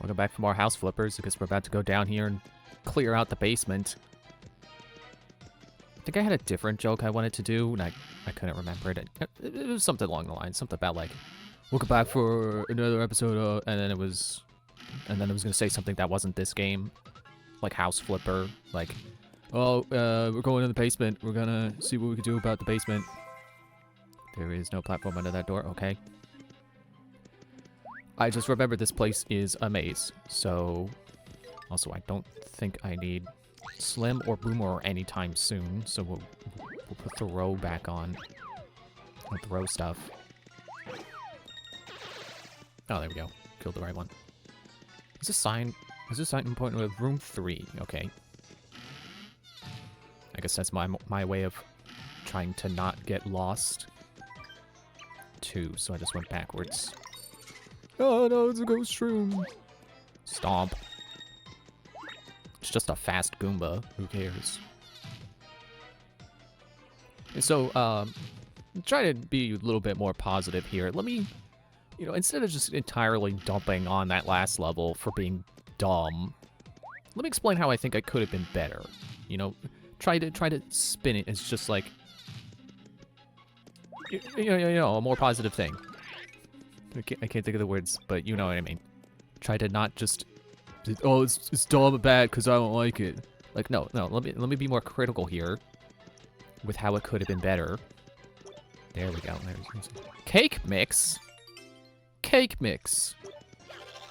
Welcome back for more House Flippers, because we're about to go down here and clear out the basement. I think I had a different joke I wanted to do, and I couldn't remember it. It was something along the lines, something about like, welcome back for another episode, and then it was gonna say something that wasn't this game, like House Flipper, like, oh, we're going in the basement, we're gonna see what we can do about the basement. There is no platform under that door, okay. I just remember this place is a maze, so... Also, I don't think I need Slim or Boomer anytime soon, so we'll put the row back on. We'll throw stuff. Oh, there we go. Killed the right one. Is this sign pointing with room 3? Okay. I guess that's my way of trying to not get lost. 2, so I just went backwards. Oh no, it's a ghost room. Stomp. It's just a fast Goomba. Who cares? So, try to be a little bit more positive here. Let me, instead of just entirely dumping on that last level for being dumb, let me explain how I think I could have been better. Try to spin it as just like, a more positive thing. I can't think of the words, but you know what I mean. Try to not just, oh, it's dumb and bad because I don't like it. Like, no, let me be more critical here with how it could have been better. There we go. Cake mix? Cake mix.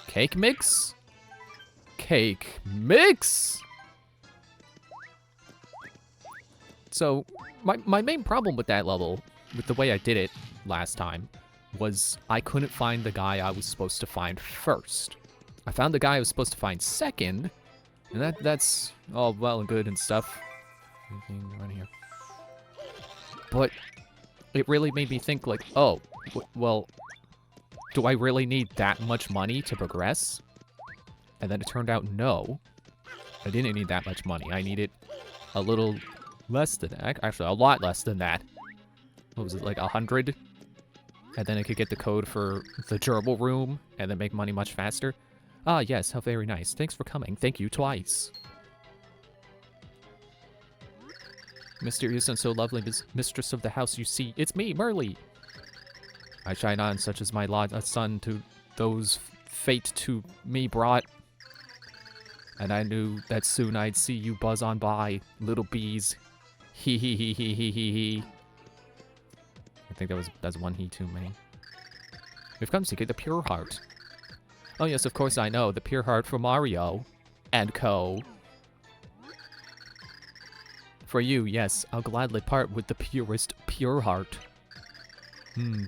Cake mix? Cake mix? So, my main problem with that level, with the way I did it last time, was I couldn't find the guy I was supposed to find first. I found the guy I was supposed to find second, and that's all well and good and stuff. Anything around here? But it really made me think like, oh, well, do I really need that much money to progress? And then it turned out no, I didn't need that much money. I needed a little less than that. Actually, a lot less than that. What was it, like 100? And then I could get the code for the gerbil room, and then make money much faster. Ah, yes, how very nice. Thanks for coming. Thank you twice. Mysterious and so lovely, mistress of the house, you see. It's me, Merly. I shine on, such as my lot, a son to those fate to me brought. And I knew that soon I'd see you buzz on by, little bees. Hee hee hee hee hee hee hee. I think that's one he too many. We've come seeking the Pure Heart. Oh yes, of course I know. The Pure Heart for Mario. And co. For you, yes, I'll gladly part with the purest Pure Heart.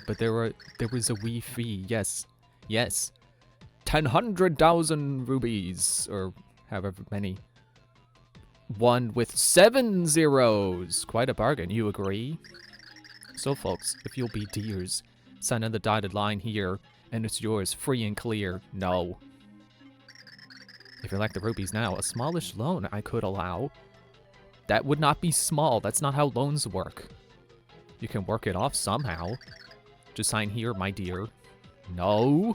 But there was a wee fee, yes. Yes. 100,000 rubies, or however many. 1 with 7 zeros. Quite a bargain, you agree? So folks, if you'll be dears, sign on the dotted line here, and it's yours, free and clear. No. If you lack the rupees now, a smallish loan I could allow. That would not be small, that's not how loans work. You can work it off somehow. Just sign here, my dear. No.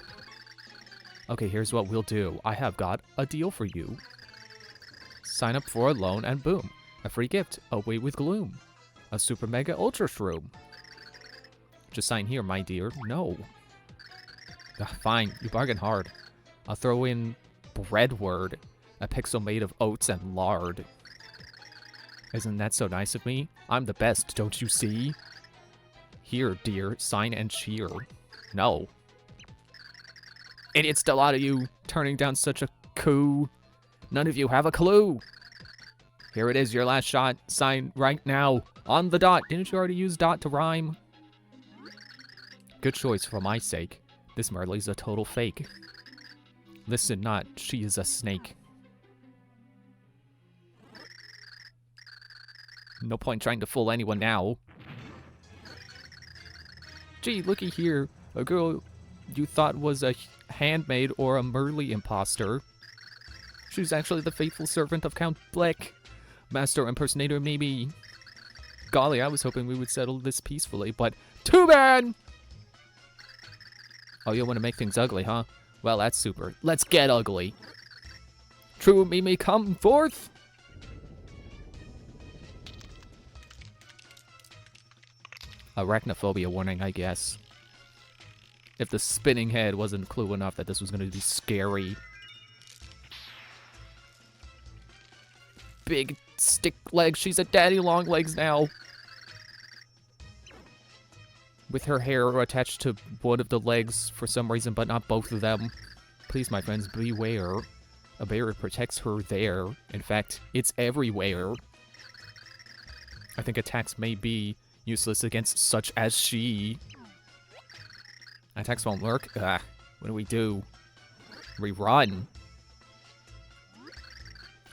Okay, here's what we'll do. I have got a deal for you. Sign up for a loan and boom. A free gift, away with gloom. A super mega ultra shroom. Just sign here, my dear. No. Ugh, fine, you bargain hard. I'll throw in bread word, a pixel made of oats and lard. Isn't that so nice of me? I'm the best, don't you see? Here, dear, sign and cheer. No. Idiots, still out of you, turning down such a coup. None of you have a clue. Here it is, your last shot. Sign right now. On the dot. Didn't you already use dot to rhyme? Good choice for my sake. This Merly's a total fake. Listen not, she is a snake. No point trying to fool anyone now. Gee, looky here. A girl you thought was a handmaid or a Merly imposter. She's actually the faithful servant of Count Bleck. Master impersonator, maybe. Golly, I was hoping we would settle this peacefully, but too bad! Oh, you want to make things ugly, huh? Well, that's super. Let's get ugly. True Mimi, come forth! Arachnophobia warning, I guess. If the spinning head wasn't clue enough that this was going to be scary. Big stick legs. She's a daddy long legs now. With her hair attached to one of the legs for some reason, but not both of them. Please, my friends, beware. A barrier protects her there. In fact, it's everywhere. I think attacks may be useless against such as she. Attacks won't work? What do? We run.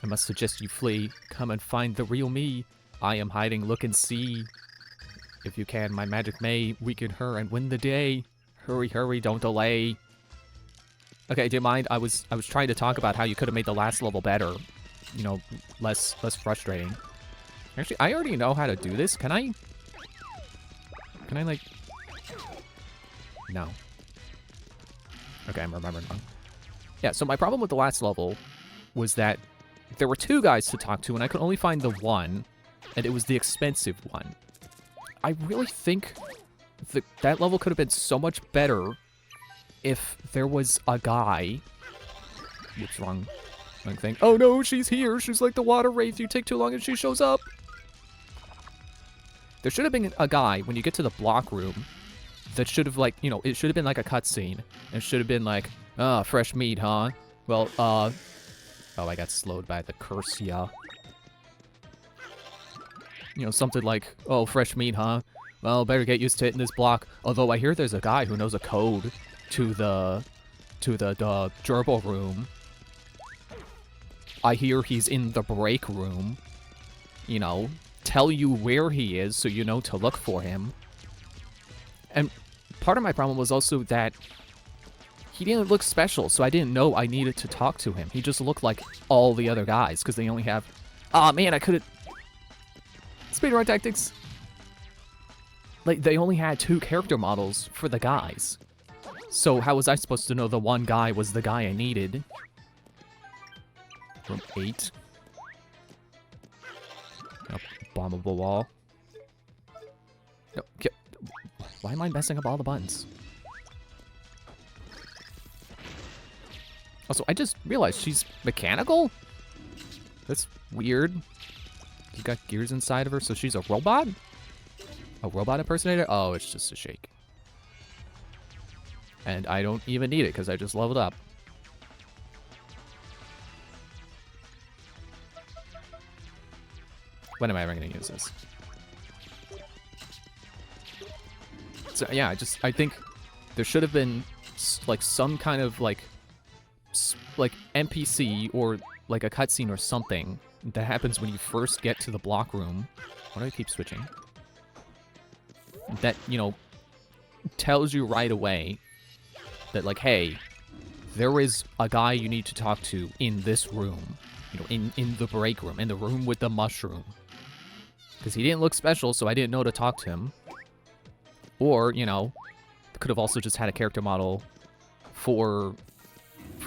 I must suggest you flee. Come and find the real me. I am hiding, look and see. If you can, my magic may weaken her and win the day. Hurry, hurry, don't delay. Okay, do you mind? I was trying to talk about how you could have made the last level better. You know, less frustrating. Actually, I already know how to do this. Can I, like... No. Okay, I'm remembering wrong. Yeah, so my problem with the last level was that there were 2 guys to talk to, and I could only find the one, and it was the expensive one. I really think that level could have been so much better if there was a guy... Whoops, wrong thing. Oh no, she's here! She's like the water wraith. You take too long and she shows up! There should have been a guy, when you get to the block room, that should have, like, you know, it should have been like a cutscene. It should have been like, ah, fresh meat, huh? Well, oh, I got slowed by the curse, yeah. You know, something like, oh, fresh meat, huh? Well, better get used to it in this block. Although I hear there's a guy who knows a code to the gerbil room. I hear he's in the break room. You know, tell you where he is so you know to look for him. And part of my problem was also that he didn't look special, so I didn't know I needed to talk to him. He just looked like all the other guys, because they only have... Aw, man, I could've... Speedrun tactics! Like, they only had 2 character models for the guys. So how was I supposed to know the one guy was the guy I needed? Room 8. Oh, bombable wall. Okay. Why am I messing up all the buttons? Also, I just realized she's mechanical? That's weird. You got gears inside of her, so she's a robot? A robot impersonator? Oh, it's just a shake. And I don't even need it, because I just leveled up. When am I ever going to use this? So, yeah, I think there should have been, like, some kind of, like NPC or, like, a cutscene or something that happens when you first get to the block room. Why do I keep switching? That, you know, tells you right away that, like, hey, there is a guy you need to talk to in this room. You know, in the break room, in the room with the mushroom. Because he didn't look special, so I didn't know to talk to him. Or, you know, could have also just had a character model for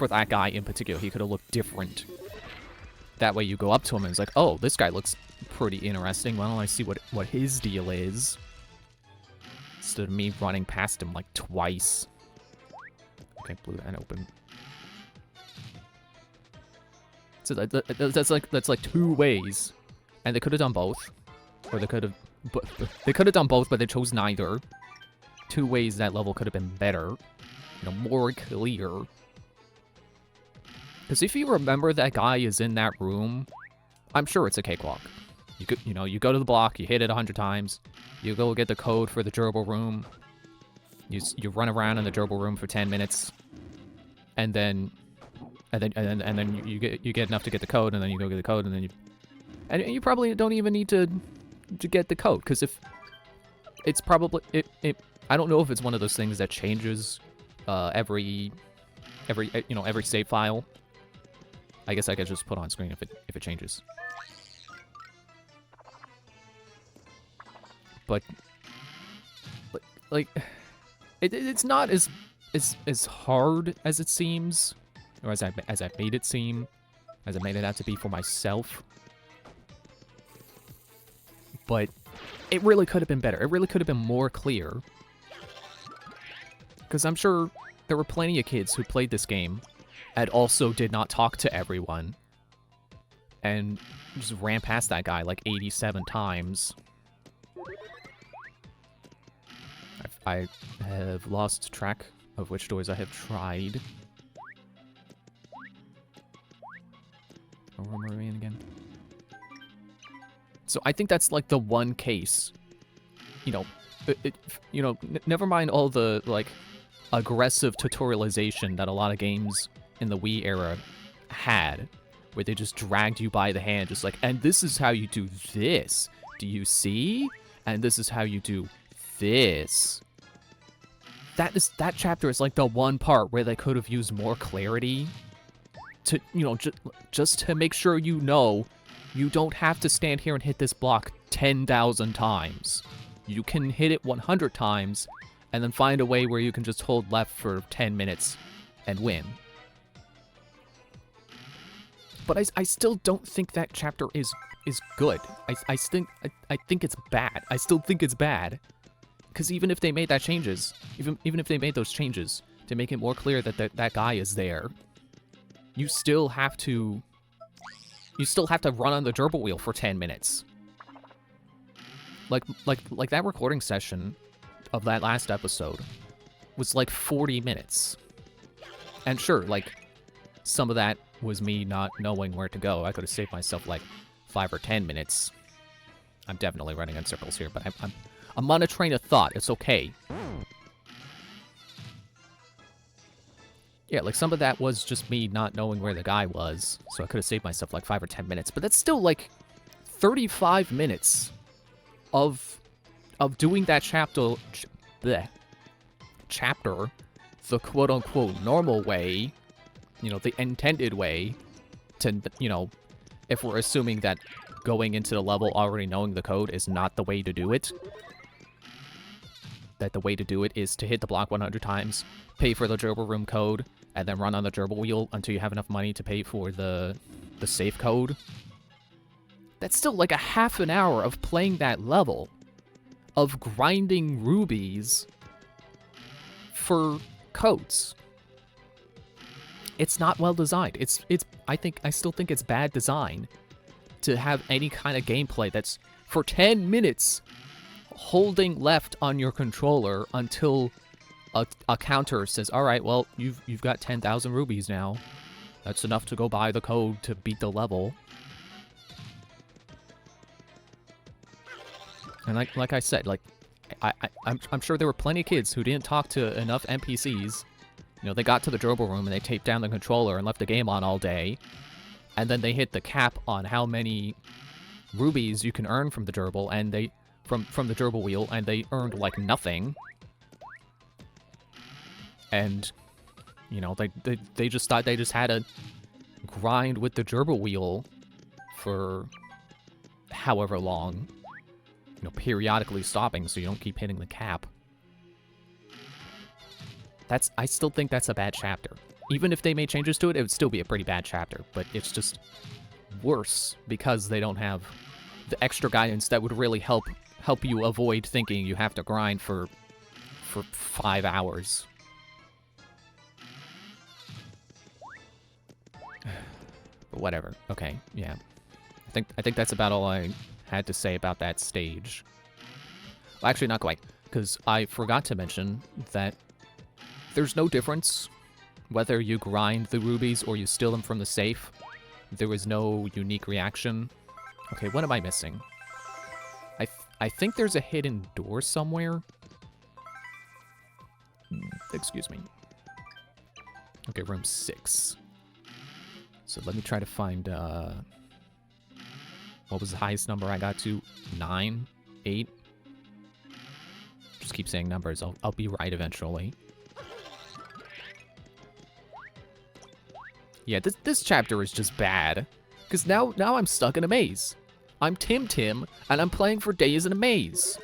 that guy in particular. He could have looked different. That way you go up to him and it's like, oh, this guy looks pretty interesting. Why don't I see what his deal is? Instead of me running past him like twice. Okay, blue and open. So that's like 2 ways. And they could have done both. Or they could have done both, but they chose neither. 2 ways that level could have been better. You know, more clear. Because if you remember that guy is in that room, I'm sure it's a cakewalk. You go to the block, you hit it 100 times, you go get the code for the gerbil room, you run around in the gerbil room for 10 minutes, and then you get enough to get the code, and then you go get the code, and you probably don't even need to get the code, because if it's probably I don't know if it's one of those things that changes every save file. I guess I could just put on screen if it changes. But like, it's not as as hard as it seems, or as I made it seem, as I made it out to be for myself. But it really could have been better. It really could have been more clear. Because I'm sure there were plenty of kids who played this game and also did not talk to everyone. And just ran past that guy like 87 times. I have lost track of which doors I have tried. Where are we in again? So I think that's like the one case, you know, never mind all the like aggressive tutorialization that a lot of games in the Wii era had, where they just dragged you by the hand, just like, and this is how you do this. Do you see? And this is how you do this. That chapter is like the one part where they could have used more clarity to, you know, just to make sure you know you don't have to stand here and hit this block 10,000 times. You can hit it 100 times and then find a way where you can just hold left for 10 minutes and win. But I still don't think that chapter is good. I think it's bad. I still think it's bad. Because even if they made that changes, even if they made those changes to make it more clear that that guy is there, you still have to run on the gerbil wheel for 10 minutes. Like that recording session of that last episode was like 40 minutes. And sure, like some of that was me not knowing where to go. I could have saved myself like 5 or 10 minutes. I'm definitely running in circles here, but I'm on a train of thought. It's okay. Yeah, like some of that was just me not knowing where the guy was, so I could have saved myself like 5 or 10 minutes, but that's still like 35 minutes of doing that chapter, the quote-unquote normal way, you know, the intended way, to, you know, if we're assuming that going into the level already knowing the code is not the way to do it, that the way to do it is to hit the block 100 times, pay for the gerbil room code, and then run on the gerbil wheel until you have enough money to pay for the safe code. That's still like a half an hour of playing that level, of grinding rubies for codes. It's not well designed. I still think it's bad design to have any kind of gameplay that's for 10 minutes holding left on your controller until a counter says, all right, well, you've got 10,000 rubies now. That's enough to go buy the code to beat the level. And like I said, like I'm sure there were plenty of kids who didn't talk to enough NPCs. You know, they got to the gerbil room and they taped down the controller and left the game on all day. And then they hit the cap on how many rubies you can earn from the gerbil, and they from the gerbil wheel, and they earned like nothing. And, you know, they just thought they just had to grind with the gerbil wheel for however long. You know, periodically stopping so you don't keep hitting the cap. I still think that's a bad chapter. Even if they made changes to it, it would still be a pretty bad chapter. But it's just worse because they don't have the extra guidance that would really help you avoid thinking you have to grind for 5 hours. But whatever. Okay, yeah. I think that's about all I had to say about that stage. Well, actually, not quite, because I forgot to mention that there's no difference whether you grind the rubies or you steal them from the safe. There was no unique reaction. Okay, what am I missing? I think there's a hidden door somewhere. Excuse me. Okay, room 6. So let me try to find, what was the highest number I got to? 9? 8? Just keep saying numbers. I'll be right eventually. Yeah, this chapter is just bad. Because now I'm stuck in a maze. I'm Tim, and I'm playing for days in a maze.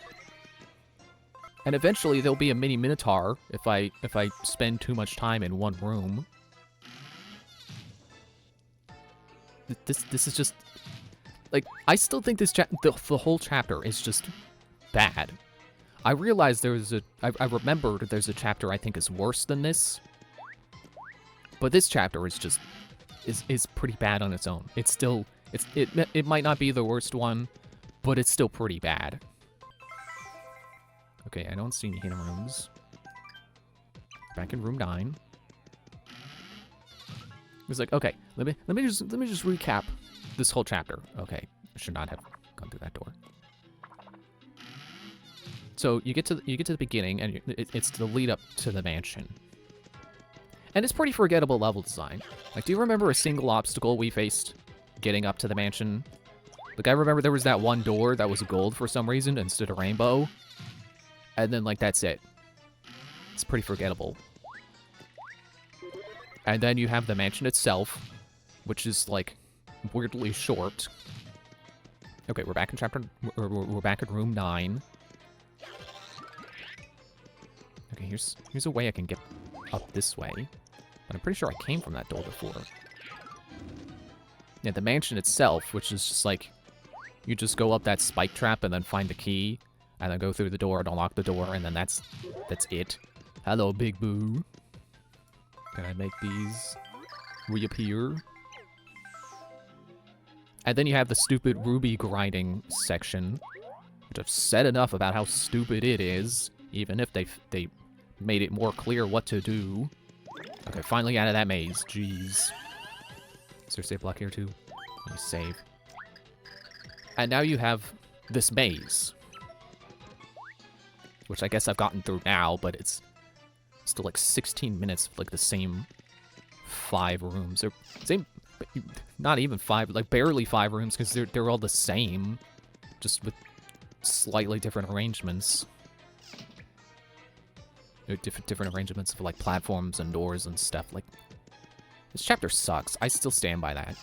And eventually there'll be a mini Minotaur if I spend too much time in one room. This is just like, I still think this the whole chapter is just bad. I realized I remembered there's a chapter I think is worse than this. But this chapter is just is pretty bad on its own. It's still it might not be the worst one, but it's still pretty bad. Okay, I don't see any hidden rooms. Back in room 9. It's like, okay, let me just recap this whole chapter. Okay, I should not have gone through that door. So you get to the beginning, and it's the lead up to the mansion. And it's pretty forgettable level design. Like, do you remember a single obstacle we faced getting up to the mansion? Like, I remember there was that one door that was gold for some reason instead of rainbow. And then, like, that's it. It's pretty forgettable. And then you have the mansion itself, which is, like, weirdly short. Okay, we're back in we're back in room 9. Okay, here's a way I can get up this way. But I'm pretty sure I came from that door before. Yeah, the mansion itself, which is just like, you just go up that spike trap and then find the key, and then go through the door and unlock the door, and then that's it. Hello, Big Boo. Can I make these reappear? And then you have the stupid ruby grinding section, which I've said enough about how stupid it is, even if they made it more clear what to do. Okay, finally out of that maze. Jeez. Is there a save block here too? Let me save. And now you have this maze, which I guess I've gotten through now, but it's still like 16 minutes of like the same 5 rooms. Or same, not even 5, like barely 5 rooms, because they're all the same, just with slightly different arrangements. Different arrangements of like platforms and doors and stuff. Like, this chapter sucks. I still stand by that.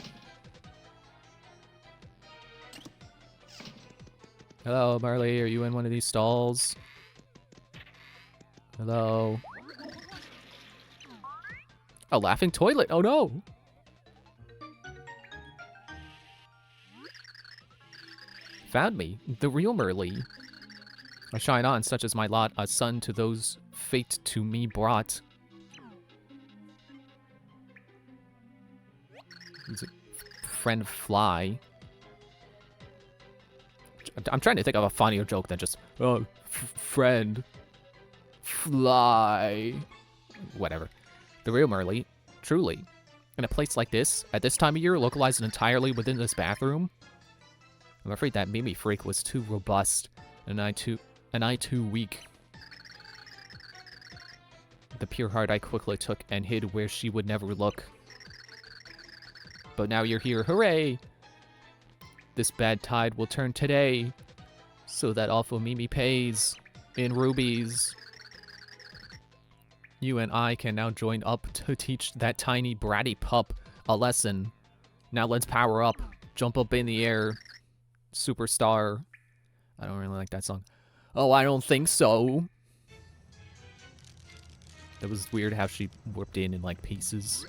Hello, Marley. Are you in one of these stalls? Hello. A laughing toilet. Oh no. Found me, the real Merly. I shine on, such as my lot, a son to those fate to me brought. He's a friend fly. I'm trying to think of a funnier joke than just, oh, friend fly. Whatever. The real Merly, truly. In a place like this, at this time of year, localized entirely within this bathroom. I'm afraid that Mimi freak was too robust, and I too weak. The pure heart I quickly took and hid where she would never look. But now you're here, hooray! This bad tide will turn today, so that awful Mimi pays in rubies. You and I can now join up to teach that tiny bratty pup a lesson. Now let's power up, jump up in the air, superstar. I don't really like that song. Oh, I don't think so. That was weird how she warped in like pieces.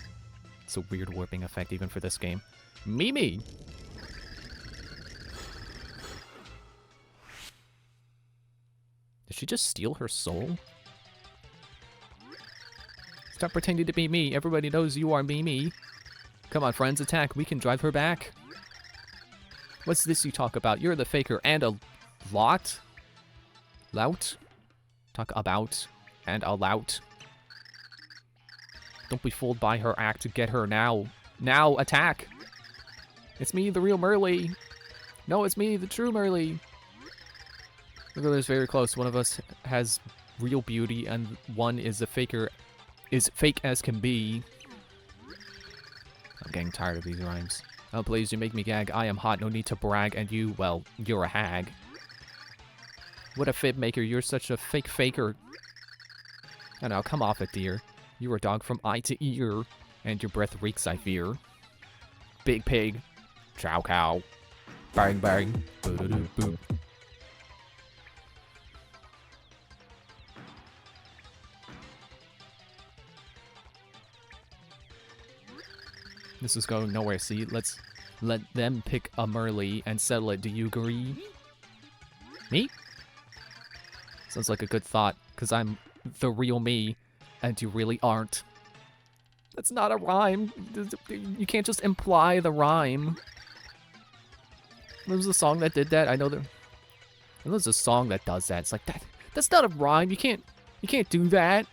It's a weird warping effect even for this game. Mimi! Did she just steal her soul? Stop pretending to be me. Everybody knows you are Mimi. Come on, friends, attack. We can drive her back. What's this you talk about? You're the faker and a lot? Lout? Talk about and a lout. Don't be fooled by her act. Get her now. Now, attack! It's me, the real Merly. No, it's me, the true Merly. Look at this, very close. One of us has real beauty, and one is a faker, is fake as can be. I'm getting tired of these rhymes. Oh, please, you make me gag. I am hot, no need to brag, and you, well, you're a hag. What a fib maker, you're such a fake faker. Oh, now, come off it, dear. You're a dog from eye to ear, and your breath reeks, I fear. Big pig. Chow cow. Bang bang. Boo-doo-doo-boo. This is going nowhere, see? Let's let them pick a Merly and settle it. Do you agree? Me? Sounds like a good thought, because I'm the real me, and you really aren't. That's not a rhyme. You can't just imply the rhyme. There was a song that did that. I know there's a song that does that. It's like that. That's not a rhyme. You can't do that.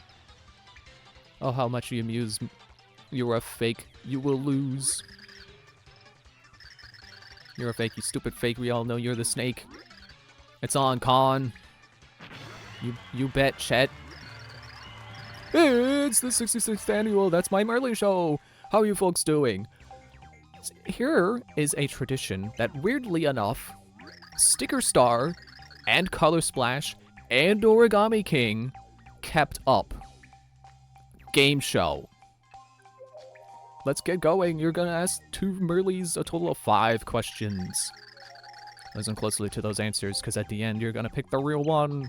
Oh, how much you amuse. You're a fake. You will lose. You're a fake. You stupid fake. We all know you're the snake. It's on, Con. You bet, Chet. It's the 66th annual That's My Merly show. How are you folks doing? Here is a tradition that, weirdly enough, Sticker Star and Color Splash and Origami King kept up. Game show. Let's get going. You're gonna ask 2 Merlies a total of 5 questions. Listen closely to those answers, because at the end you're gonna pick the real one.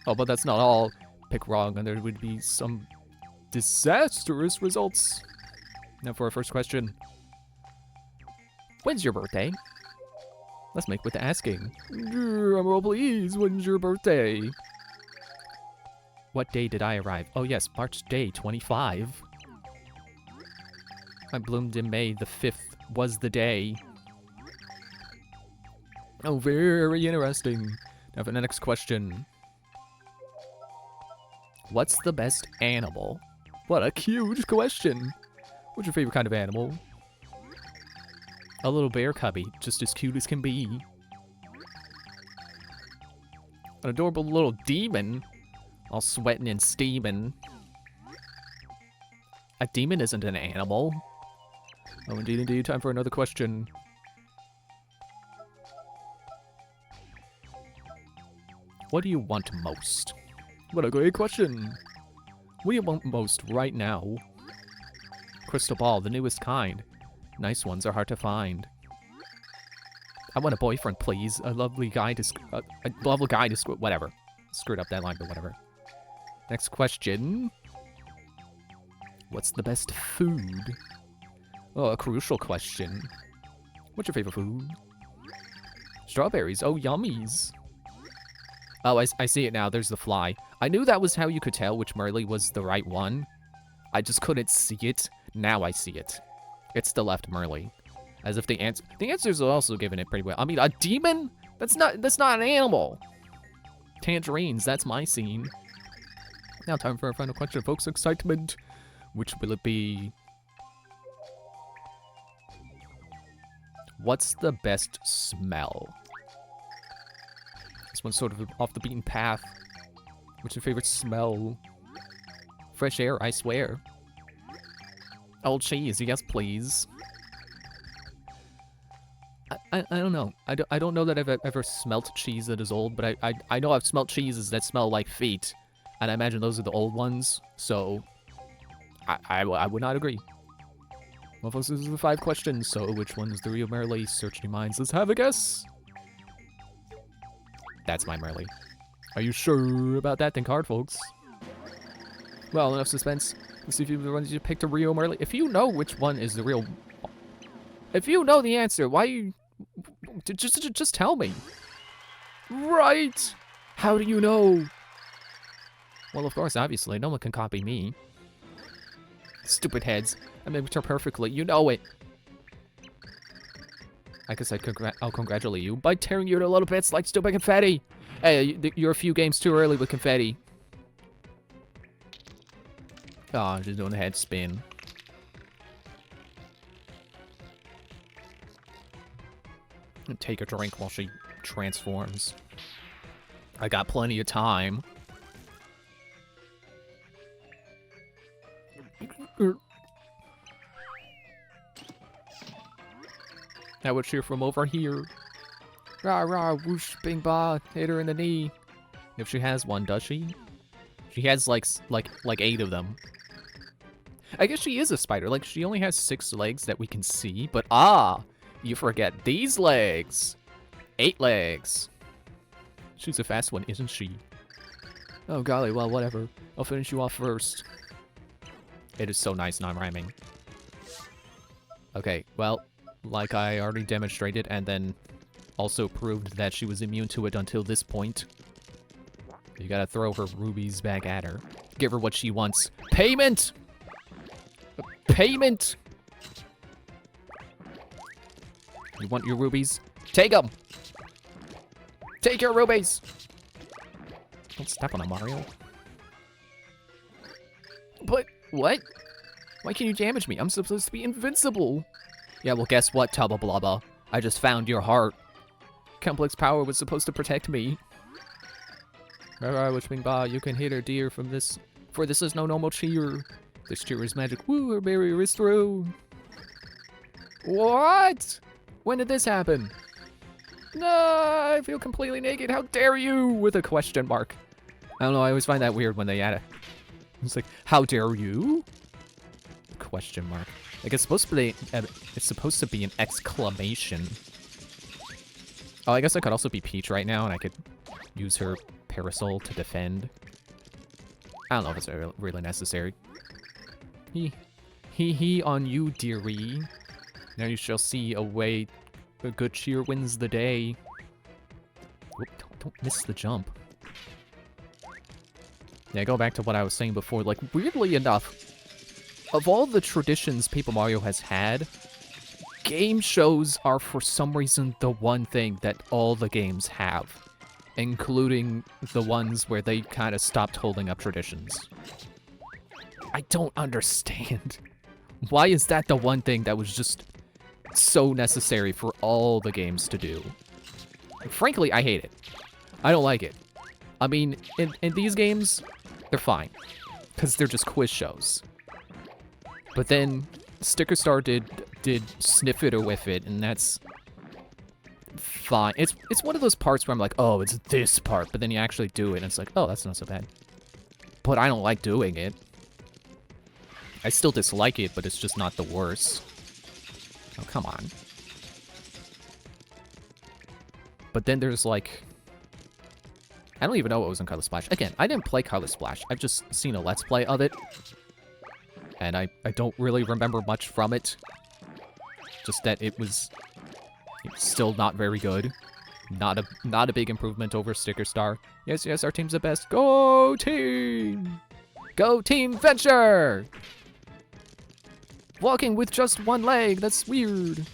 Oh, but that's not all. Pick wrong and there would be some disastrous results. Now for our first question. When's your birthday? Let's make with the asking. Drumroll please, when's your birthday? What day did I arrive? Oh yes, March day 25. I bloomed in May, the 5th was the day. Oh, very interesting. Now for the next question. What's the best animal? What a huge question. What's your favorite kind of animal? A little bear cubby, just as cute as can be. An adorable little demon, all sweating and steaming. A demon isn't an animal. Oh, indeed. Time for another question. What do you want most? What a great question. What do you want most right now? Crystal ball, the newest kind. Nice ones are hard to find. I want a boyfriend, please. A lovely guy to... whatever. Screwed up that line, but whatever. Next question. What's the best food? Oh, a crucial question. What's your favorite food? Strawberries. Oh, yummies. Oh, I see it now. There's the fly. I knew that was how you could tell which Merly was the right one. I just couldn't see it. Now I see it. It's the left Merly. As if the answers are also giving it pretty well. I mean, a demon? That's not an animal. Tangerines, that's my scene. Now time for our final question, folks. Excitement. Which will it be? What's the best smell? This one's sort of off the beaten path. What's your favorite smell? Fresh air, I swear. Old cheese, yes please. I don't know. I don't know that I've ever smelt cheese that is old, but I know I've smelt cheeses that smell like feet. And I imagine those are the old ones, so I would not agree. Well, folks, this is the 5 questions, so which one's the real Merly? Search your minds, let's have a guess. That's my Merly. Are you sure about that? Think hard, folks. Well, enough suspense. Let's see if you picked a real Merly. If you know which one is the real... If you know the answer, why you... Just tell me. Right! How do you know? Well, of course, obviously. No one can copy me. Stupid heads. I made her perfectly. You know it. I guess I'll congratulate you by tearing you to little bits like stupid confetti. Hey, you're a few games too early with confetti. Oh, I'm just doing a head spin. And take a drink while she transforms. I got plenty of time. Now we'll cheer from over here. Rah rah, whoosh, bing ba, hit her in the knee. If she has one, does she? She has like 8 of them. I guess she is a spider. Like, she only has 6 legs that we can see, but you forget these legs. 8 legs. She's a fast one, isn't she? Oh golly, well, whatever. I'll finish you off first. It is so nice non-rhyming. Okay, well, like I already demonstrated and then also proved that she was immune to it until this point. You gotta throw her rubies back at her. Give her what she wants. Payment! Payment! You want your rubies? Take them! Take your rubies! Don't step on a Mario. But, what? Why can't you damage me? I'm supposed to be invincible. Yeah, well, guess what, Tubba Blubba? I just found your heart. Complex power was supposed to protect me. Alright, Witchwing Ba, you can hit her deer from this, for this is no normal cheer. This cheer is magic. Woo, her barrier is through. What? When did this happen? No, I feel completely naked. How dare you? With a question mark. I don't know, I always find that weird when they add it. It's like, how dare you? Question mark. Like, it's supposed to be an exclamation. Oh, I guess I could also be Peach right now, and I could use her parasol to defend. I don't know if it's really necessary. He on you, dearie. Now you shall see a way a good cheer wins the day. Whoop, don't miss the jump. Yeah, go back to what I was saying before. Like, weirdly enough, of all the traditions Paper Mario has had, game shows are for some reason the one thing that all the games have, including the ones where they kind of stopped holding up traditions. I don't understand. Why is that the one thing that was just so necessary for all the games to do? Frankly, I hate it. I don't like it. I mean, in these games, they're fine, because they're just quiz shows. But then Sticker Star did Sniff It or Whiff It, and that's fine. It's one of those parts where I'm like, oh, it's this part, but then you actually do it, and it's like, oh, that's not so bad. But I don't like doing it. I still dislike it, but it's just not the worst. Oh, come on. But then there's like, I don't even know what was in Color Splash. Again, I didn't play Color Splash. I've just seen a Let's Play of it. And I don't really remember much from it. Just that it's still not very good. Not a big improvement over Sticker Star. Yes, yes, our team's the best. Go team! Go Team Venture! Walking with just one leg, that's weird.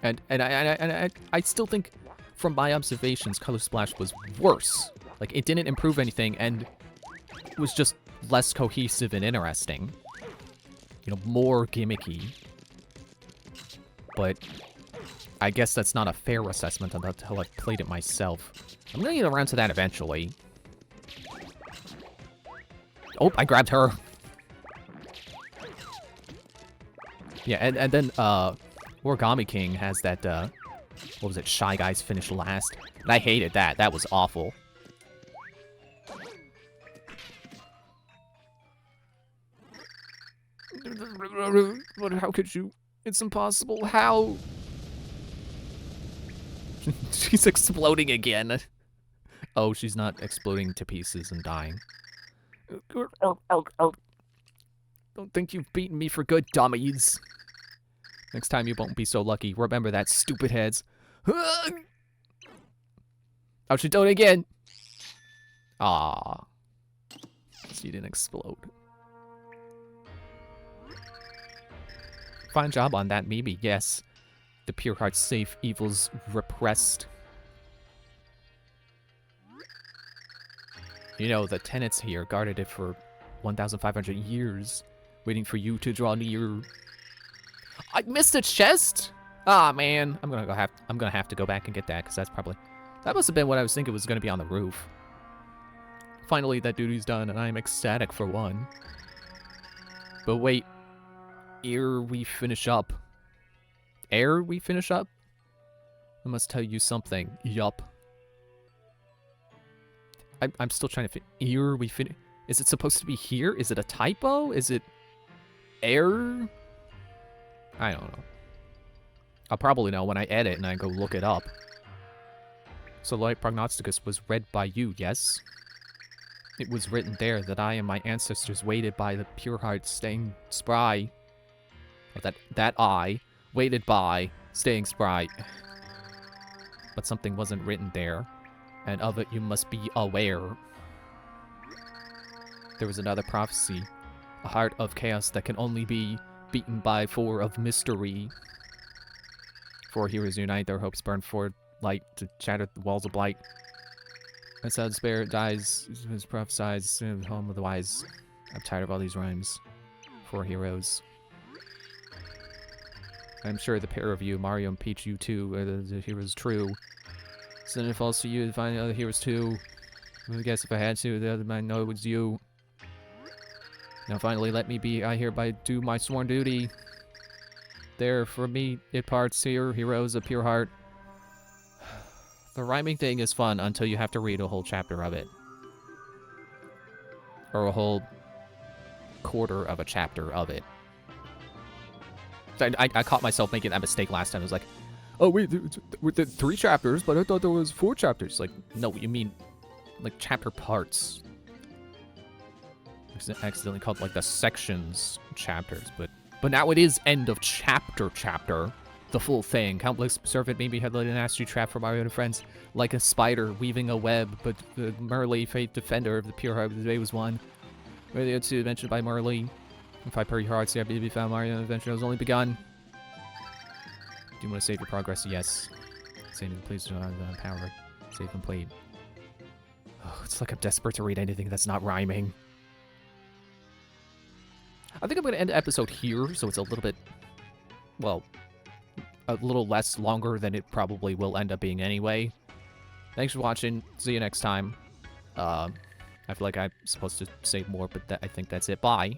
And I still think, from my observations, Color Splash was worse. Like, it didn't improve anything, and it was just less cohesive and interesting. You know, more gimmicky. But I guess that's not a fair assessment until I've played it myself. I'm gonna get around to that eventually. Oh, I grabbed her. Yeah, and then, Origami King has that, what was it, Shy Guys finish last. And I hated that. That was awful. How could you? It's impossible. How? She's exploding again. Oh, she's not exploding to pieces and dying. Don't think you've beaten me for good, dummies. Next time you won't be so lucky. Remember that, stupid heads. Oh, she did it again. Ah, she didn't explode. Fine job on that, Mimi. Yes, the pure heart's safe, evil's repressed. You know, the tenants here guarded it for 1,500 years, waiting for you to draw near. I missed a chest. Ah, man, I'm gonna have to go back and get that, because that must have been what I was thinking was gonna be on the roof. Finally, that duty's done, and I am ecstatic for one. But wait, ere we finish up, I must tell you something. Yup. I'm still trying to ere we finish. Is it supposed to be here? Is it a typo? Is it error? I don't know. I'll probably know when I edit and I go look it up. So Light Prognosticus was read by you, yes? it was written there that I and my ancestors waited by the pure heart staying spry. Or that I waited by staying spry. But something wasn't written there, and of it you must be aware. There was another prophecy, a heart of chaos that can only be beaten by 4 of mystery. 4 heroes unite, their hopes burn for light to shatter the walls of blight. That's how despair dies, is prophesies, home of the wise. I'm tired of all these rhymes. 4 heroes. I'm sure the pair of you, Mario and Peach, you too, are the heroes true. So then it falls to you to find the other heroes too. I guess if I had to, the other might know it was you. Now finally let me be, I hereby do my sworn duty. There, for me, it parts here, heroes of pure heart. The rhyming thing is fun until you have to read a whole chapter of it. Or a whole quarter of a chapter of it. I caught myself making that mistake last time. I was like, oh wait, there 3 chapters, but I thought there was 4 chapters. Like, no, you mean like chapter parts. I accidentally called like the sections chapters, but now it is end of chapter. The full thing. Countless servant maybe had laid an nasty trap for Mario and friends, like a spider weaving a web, but the Merly, fate defender of the pure heart of the day, was one. Where the other 2 mentioned by Merly. If I pure hearts, the be found Mario and adventure has only begun. Do you want to save your progress? Yes. Saving, please do not have power. Save complete. Oh, it's like I'm desperate to read anything that's not rhyming. I think I'm going to end the episode here, so it's a little bit, well, a little less longer than it probably will end up being anyway. Thanks for watching. See you next time. I feel like I'm supposed to say more, but I think that's it. Bye.